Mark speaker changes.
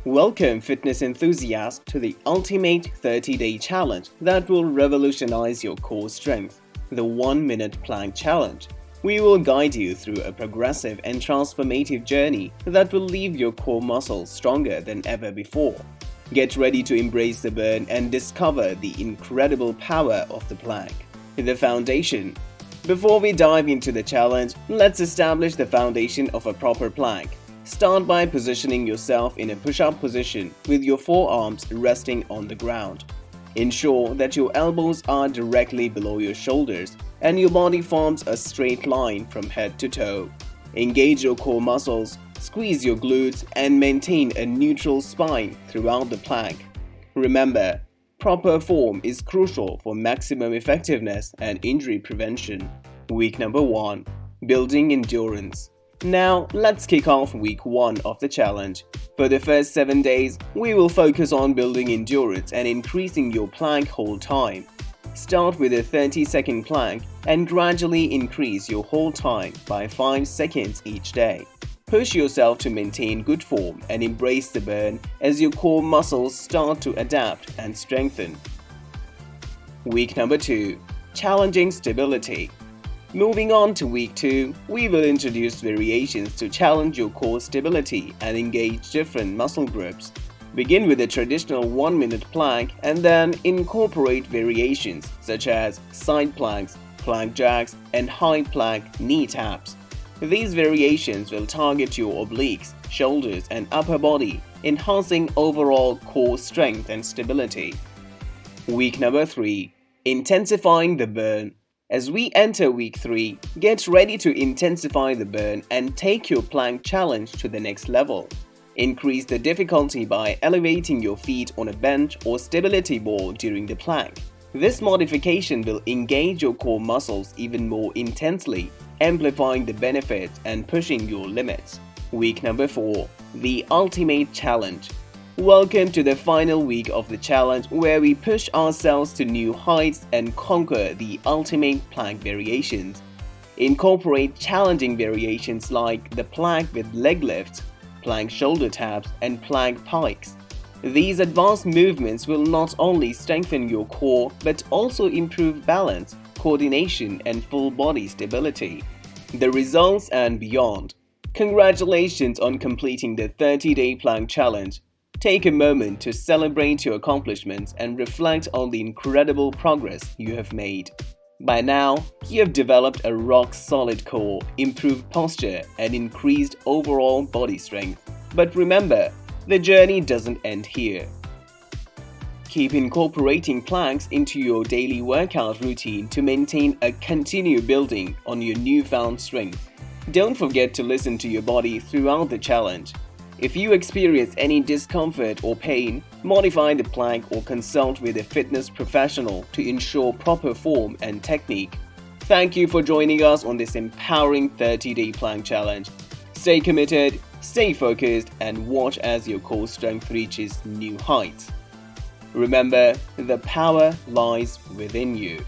Speaker 1: Welcome, fitness enthusiasts, to the ultimate 30-day challenge that will revolutionize your core strength, the 1-minute plank challenge. We will guide you through a progressive and transformative journey that will leave your core muscles stronger than ever before. Get ready to embrace the burn and discover the incredible power of the plank. The foundation. Before we dive into the challenge, let's establish the foundation of a proper plank. Start by positioning yourself in a push-up position with your forearms resting on the ground. Ensure that your elbows are directly below your shoulders and your body forms a straight line from head to toe. Engage your core muscles, squeeze your glutes, and maintain a neutral spine throughout the plank. Remember, proper form is crucial for maximum effectiveness and injury prevention. Week number 1. Building endurance. Now, let's kick off week 1 of the challenge. For the first 7 days, we will focus on building endurance and increasing your plank hold time. Start with a 30-second plank and gradually increase your hold time by 5 seconds each day. Push yourself to maintain good form and embrace the burn as your core muscles start to adapt and strengthen. Week number 2. Challenging stability. Moving on to week 2, we will introduce variations to challenge your core stability and engage different muscle groups. Begin with a traditional 1-minute plank and then incorporate variations such as side planks, plank jacks, and high plank knee taps. These variations will target your obliques, shoulders, and upper body, enhancing overall core strength and stability. Week number 3. Intensifying the burn. As we enter week 3, get ready to intensify the burn and take your plank challenge to the next level. Increase the difficulty by elevating your feet on a bench or stability board during the plank. This modification will engage your core muscles even more intensely, amplifying the benefits and pushing your limits. Week number 4. The ultimate challenge. Welcome to the final week of the challenge where we push ourselves to new heights and conquer the ultimate plank variations. Incorporate challenging variations like the plank with leg lifts, plank shoulder taps, and plank pikes. These advanced movements will not only strengthen your core but also improve balance, coordination, and full body stability. The results and beyond. Congratulations on completing the 30-day plank challenge. Take a moment to celebrate your accomplishments and reflect on the incredible progress you have made. By now, you have developed a rock-solid core, improved posture, and increased overall body strength. But remember, the journey doesn't end here. Keep incorporating planks into your daily workout routine to maintain a continued building on your newfound strength. Don't forget to listen to your body throughout the challenge. If you experience any discomfort or pain, modify the plank or consult with a fitness professional to ensure proper form and technique. Thank you for joining us on this empowering 30-day plank challenge. Stay committed, stay focused, and watch as your core strength reaches new heights. Remember, the power lies within you.